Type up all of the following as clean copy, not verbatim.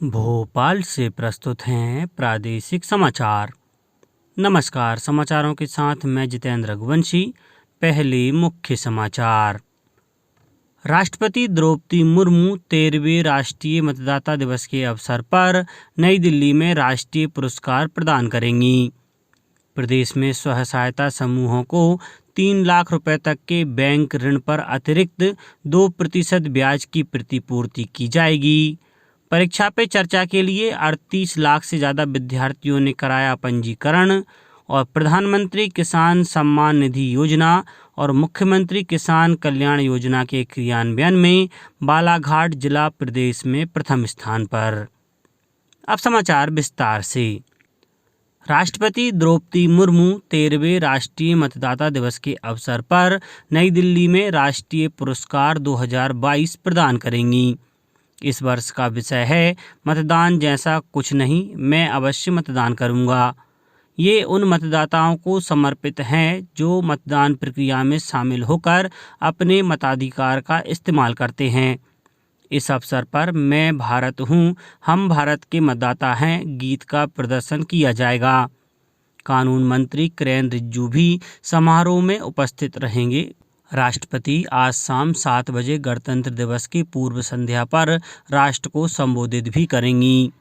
भोपाल से प्रस्तुत हैं प्रादेशिक समाचार। नमस्कार, समाचारों के साथ मैं जितेंद्र रघुवंशी। पहले मुख्य समाचार। राष्ट्रपति द्रौपदी मुर्मू 13वें राष्ट्रीय मतदाता दिवस के अवसर पर नई दिल्ली में राष्ट्रीय पुरस्कार प्रदान करेंगी। प्रदेश में स्वयं सहायता समूहों को 3 लाख रुपए तक के बैंक ऋण पर अतिरिक्त 2% ब्याज की प्रतिपूर्ति की जाएगी। परीक्षा पे चर्चा के लिए 38 लाख से ज़्यादा विद्यार्थियों ने कराया पंजीकरण। और प्रधानमंत्री किसान सम्मान निधि योजना और मुख्यमंत्री किसान कल्याण योजना के क्रियान्वयन में बालाघाट जिला प्रदेश में प्रथम स्थान पर। अब समाचार विस्तार से। राष्ट्रपति द्रौपदी मुर्मू 13वें राष्ट्रीय मतदाता दिवस के अवसर पर नई दिल्ली में राष्ट्रीय पुरस्कार 2022 प्रदान करेंगी। इस वर्ष का विषय है मतदान जैसा कुछ नहीं, मैं अवश्य मतदान करूंगा। ये उन मतदाताओं को समर्पित हैं जो मतदान प्रक्रिया में शामिल होकर अपने मताधिकार का इस्तेमाल करते हैं। इस अवसर पर मैं भारत हूँ, हम भारत के मतदाता हैं गीत का प्रदर्शन किया जाएगा। कानून मंत्री किरेन रिजिजू भी समारोह में उपस्थित रहेंगे। राष्ट्रपति आज शाम 7 बजे गणतंत्र दिवस की पूर्व संध्या पर राष्ट्र को संबोधित भी करेंगी।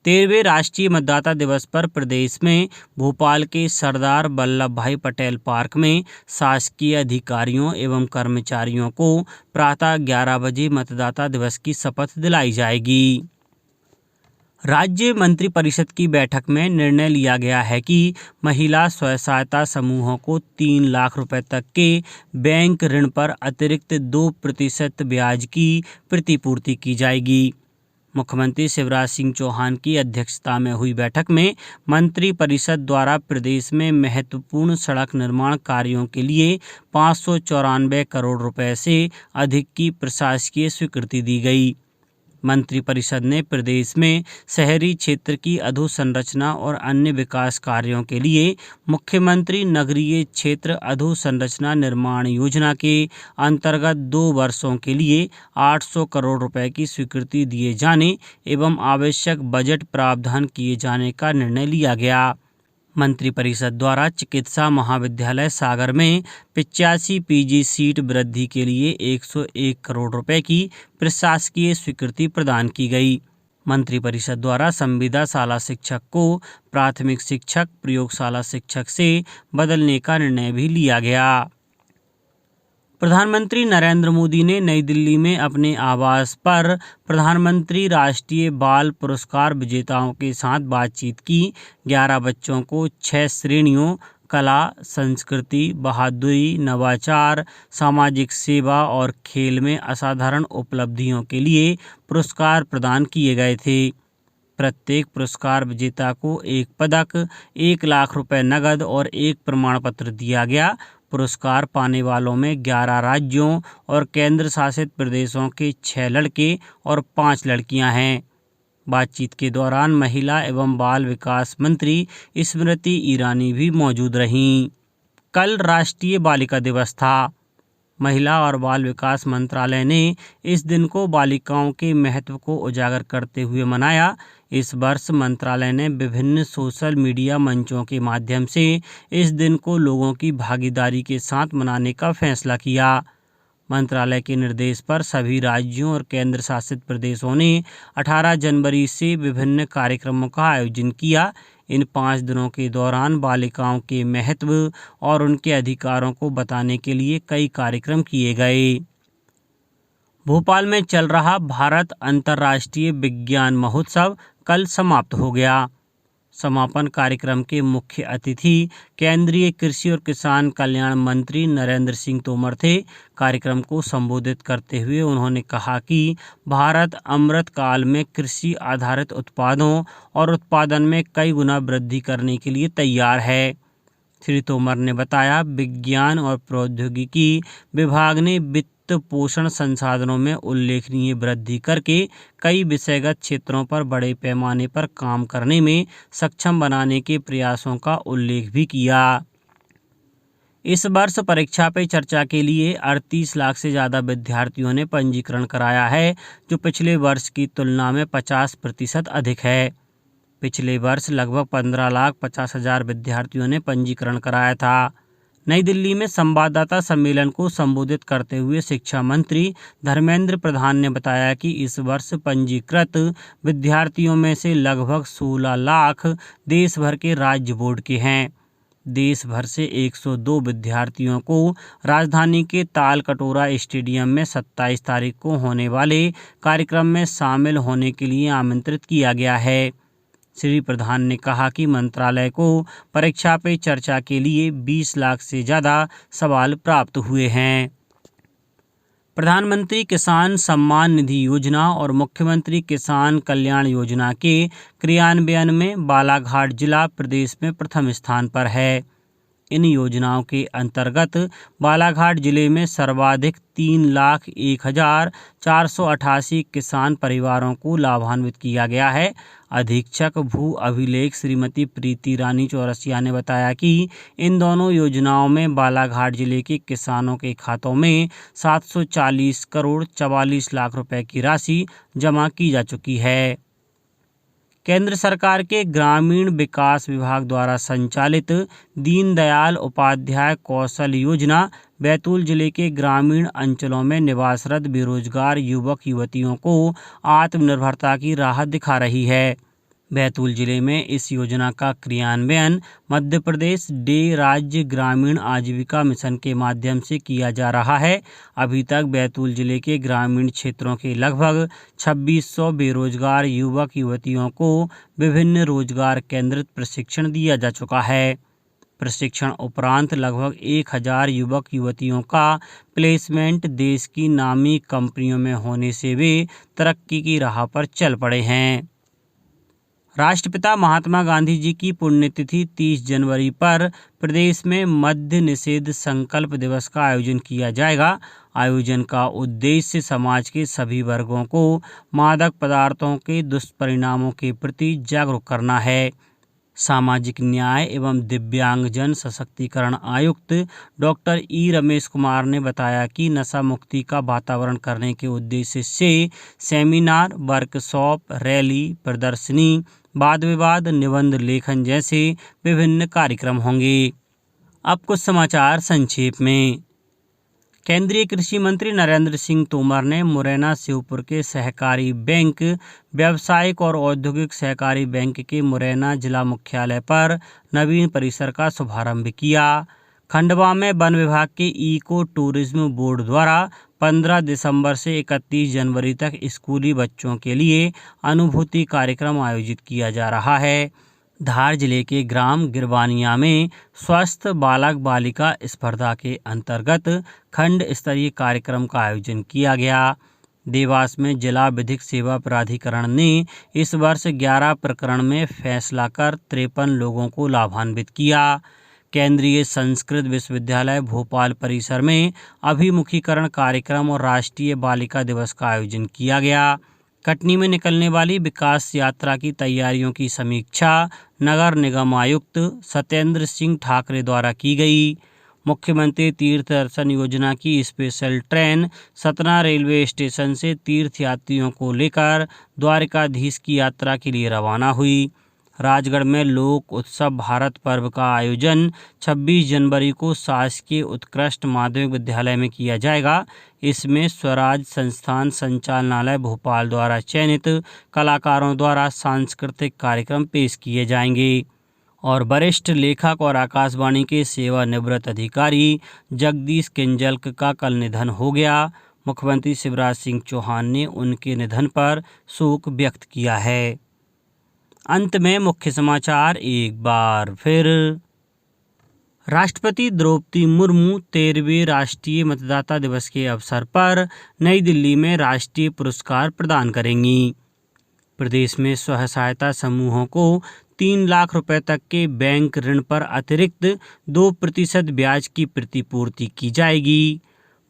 13वें राष्ट्रीय मतदाता दिवस पर प्रदेश में भोपाल के सरदार वल्लभ भाई पटेल पार्क में शासकीय अधिकारियों एवं कर्मचारियों को प्रातः 11 बजे मतदाता दिवस की शपथ दिलाई जाएगी। राज्य मंत्रिपरिषद की बैठक में निर्णय लिया गया है कि महिला स्वयं सहायता समूहों को 3 लाख रुपए तक के बैंक ऋण पर अतिरिक्त 2% ब्याज की प्रतिपूर्ति की जाएगी। मुख्यमंत्री शिवराज सिंह चौहान की अध्यक्षता में हुई बैठक में मंत्रिपरिषद द्वारा प्रदेश में महत्वपूर्ण सड़क निर्माण कार्यों के लिए 594 करोड़ रुपए से अधिक की प्रशासकीय स्वीकृति दी गई। मंत्रिपरिषद ने प्रदेश में शहरी क्षेत्र की अधोसंरचना और अन्य विकास कार्यों के लिए मुख्यमंत्री नगरीय क्षेत्र अधोसंरचना निर्माण योजना के अंतर्गत 2 वर्षों के लिए 800 करोड़ रुपए की स्वीकृति दिए जाने एवं आवश्यक बजट प्रावधान किए जाने का निर्णय लिया गया। मंत्रिपरिषद द्वारा चिकित्सा महाविद्यालय सागर में 85 पीजी सीट वृद्धि के लिए 101 करोड़ रुपए की प्रशासकीय स्वीकृति प्रदान की गई। मंत्रिपरिषद द्वारा संविदा शाला शिक्षक को प्राथमिक शिक्षक प्रयोगशाला शिक्षक से बदलने का निर्णय भी लिया गया। प्रधानमंत्री नरेंद्र मोदी ने नई दिल्ली में अपने आवास पर प्रधानमंत्री राष्ट्रीय बाल पुरस्कार विजेताओं के साथ बातचीत की। 11 बच्चों को 6 श्रेणियों कला, संस्कृति, बहादुरी, नवाचार, सामाजिक सेवा और खेल में असाधारण उपलब्धियों के लिए पुरस्कार प्रदान किए गए थे। प्रत्येक पुरस्कार विजेता को 1 पदक, 1 लाख रुपए नगद और 1 प्रमाण पत्र दिया गया। पुरस्कार पाने वालों में 11 राज्यों और केंद्र शासित प्रदेशों के 6 लड़के और 5 लड़कियां हैं। बातचीत के दौरान महिला एवं बाल विकास मंत्री स्मृति ईरानी भी मौजूद रहीं। कल राष्ट्रीय बालिका दिवस था। महिला और बाल विकास मंत्रालय ने इस दिन को बालिकाओं के महत्व को उजागर करते हुए मनाया। इस वर्ष मंत्रालय ने विभिन्न सोशल मीडिया मंचों के माध्यम से इस दिन को लोगों की भागीदारी के साथ मनाने का फैसला किया। मंत्रालय के निर्देश पर सभी राज्यों और केंद्र शासित प्रदेशों ने 18 जनवरी से विभिन्न कार्यक्रमों का आयोजन किया। इन 5 दिनों के दौरान बालिकाओं के महत्व और उनके अधिकारों को बताने के लिए कई कार्यक्रम किए गए। भोपाल में चल रहा भारत अंतर्राष्ट्रीय विज्ञान महोत्सव कल समाप्त हो गया। समापन कार्यक्रम के मुख्य अतिथि केंद्रीय कृषि और किसान कल्याण मंत्री नरेंद्र सिंह तोमर थे। कार्यक्रम को संबोधित करते हुए उन्होंने कहा कि भारत अमृत काल में कृषि आधारित उत्पादों और उत्पादन में कई गुना वृद्धि करने के लिए तैयार है। श्री तोमर ने बताया, विज्ञान और प्रौद्योगिकी विभाग ने वित्त पोषण संसाधनों में उल्लेखनीय वृद्धि करके कई विषयगत क्षेत्रों पर बड़े पैमाने पर काम करने में सक्षम बनाने के प्रयासों का उल्लेख भी किया। इस वर्ष परीक्षा पे चर्चा के लिए 38 लाख से ज़्यादा विद्यार्थियों ने पंजीकरण कराया है, जो पिछले वर्ष की तुलना में 50% अधिक है। पिछले वर्ष लगभग 15,50,000 विद्यार्थियों ने पंजीकरण कराया था। नई दिल्ली में संवाददाता सम्मेलन को संबोधित करते हुए शिक्षा मंत्री धर्मेंद्र प्रधान ने बताया कि इस वर्ष पंजीकृत विद्यार्थियों में से लगभग 16 लाख देश भर के राज्य बोर्ड के हैं। देश भर से 102 विद्यार्थियों को राजधानी के तालकटोरा स्टेडियम में 27 तारीख को होने वाले कार्यक्रम में शामिल होने के लिए आमंत्रित किया गया है। श्री प्रधान ने कहा कि मंत्रालय को परीक्षा पे चर्चा के लिए 20 लाख से ज़्यादा सवाल प्राप्त हुए हैं। प्रधानमंत्री किसान सम्मान निधि योजना और मुख्यमंत्री किसान कल्याण योजना के क्रियान्वयन में बालाघाट जिला प्रदेश में प्रथम स्थान पर है। इन योजनाओं के अंतर्गत बालाघाट जिले में सर्वाधिक 3,01,488 किसान परिवारों को लाभान्वित किया गया है। अधीक्षक भू अभिलेख श्रीमती प्रीति रानी चौरसिया ने बताया कि इन दोनों योजनाओं में बालाघाट जिले के किसानों के खातों में 740 करोड़ 44 लाख रुपए की राशि जमा की जा चुकी है। केंद्र सरकार के ग्रामीण विकास विभाग द्वारा संचालित दीनदयाल उपाध्याय कौशल योजना बैतूल जिले के ग्रामीण अंचलों में निवासरत बेरोजगार युवक युवतियों को आत्मनिर्भरता की राह दिखा रही है। बैतूल जिले में इस योजना का क्रियान्वयन मध्य प्रदेश डे राज्य ग्रामीण आजीविका मिशन के माध्यम से किया जा रहा है। अभी तक बैतूल जिले के ग्रामीण क्षेत्रों के लगभग 2600 बेरोजगार युवक युवतियों को विभिन्न रोजगार केंद्रित प्रशिक्षण दिया जा चुका है। प्रशिक्षण उपरांत लगभग 1000 युवक युवतियों का प्लेसमेंट देश की नामी कंपनियों में होने से वे तरक्की की राह पर चल पड़े हैं। राष्ट्रपिता महात्मा गांधी जी की पुण्यतिथि 30 जनवरी पर प्रदेश में मद्य निषेध संकल्प दिवस का आयोजन किया जाएगा। आयोजन का उद्देश्य समाज के सभी वर्गों को मादक पदार्थों के दुष्परिणामों के प्रति जागरूक करना है। सामाजिक न्याय एवं दिव्यांगजन सशक्तिकरण आयुक्त डॉक्टर ई रमेश कुमार ने बताया कि नशा मुक्ति का वातावरण करने के उद्देश्य से सेमिनार, वर्कशॉप, रैली, प्रदर्शनी, वाद विवाद, निबंध लेखन जैसे विभिन्न कार्यक्रम होंगे। अब कुछ समाचार संक्षेप में। केंद्रीय कृषि मंत्री नरेंद्र सिंह तोमर ने मुरैना शिवपुर के सहकारी बैंक, व्यावसायिक और औद्योगिक सहकारी बैंक के मुरैना जिला मुख्यालय पर नवीन परिसर का शुभारंभ किया। खंडवा में वन विभाग के इको टूरिज्म बोर्ड द्वारा 15 दिसंबर से 31 जनवरी तक स्कूली बच्चों के लिए अनुभूति कार्यक्रम आयोजित किया जा रहा है। धार जिले के ग्राम गिरवानिया में स्वस्थ बालक बालिका स्पर्धा के अंतर्गत खंड स्तरीय कार्यक्रम का आयोजन किया गया। देवास में जिला विधिक सेवा प्राधिकरण ने इस वर्ष 11 प्रकरण में फैसला कर 53 लोगों को लाभान्वित किया। केंद्रीय संस्कृत विश्वविद्यालय भोपाल परिसर में अभिमुखीकरण कार्यक्रम और राष्ट्रीय बालिका दिवस का आयोजन किया गया। कटनी में निकलने वाली विकास यात्रा की तैयारियों की समीक्षा नगर निगम आयुक्त सत्येंद्र सिंह ठाकरे द्वारा की गई। मुख्यमंत्री तीर्थ दर्शन योजना की special train Satna railway station से तीर्थयात्रियों को लेकर द्वारकाधीश की यात्रा के लिए रवाना हुई। राजगढ़ में लोक उत्सव भारत पर्व का आयोजन 26 जनवरी को शासकीय उत्कृष्ट माध्यमिक विद्यालय में किया जाएगा। इसमें स्वराज संस्थान संचालनालय भोपाल द्वारा चयनित कलाकारों द्वारा सांस्कृतिक कार्यक्रम पेश किए जाएंगे। और वरिष्ठ लेखक और आकाशवाणी के सेवानिवृत्त अधिकारी जगदीश किंजल्क का कल निधन हो गया। मुख्यमंत्री शिवराज सिंह चौहान ने उनके निधन पर शोक व्यक्त किया है। अंत में मुख्य समाचार एक बार फिर। राष्ट्रपति द्रौपदी मुर्मू 13वें राष्ट्रीय मतदाता दिवस के अवसर पर नई दिल्ली में राष्ट्रीय पुरस्कार प्रदान करेंगी। प्रदेश में स्वयं सहायता समूहों को 3 लाख रुपए तक के बैंक ऋण पर अतिरिक्त 2% ब्याज की प्रतिपूर्ति की जाएगी।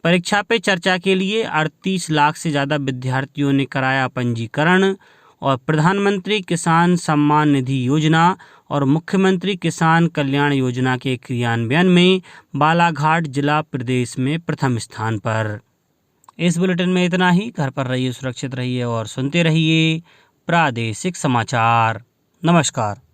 परीक्षा पे चर्चा के लिए 38 लाख से ज़्यादा विद्यार्थियों ने कराया पंजीकरण। और प्रधानमंत्री किसान सम्मान निधि योजना और मुख्यमंत्री किसान कल्याण योजना के क्रियान्वयन में बालाघाट जिला प्रदेश में प्रथम स्थान पर। इस बुलेटिन में इतना ही। घर पर रहिए, सुरक्षित रहिए और सुनते रहिए प्रादेशिक समाचार। नमस्कार।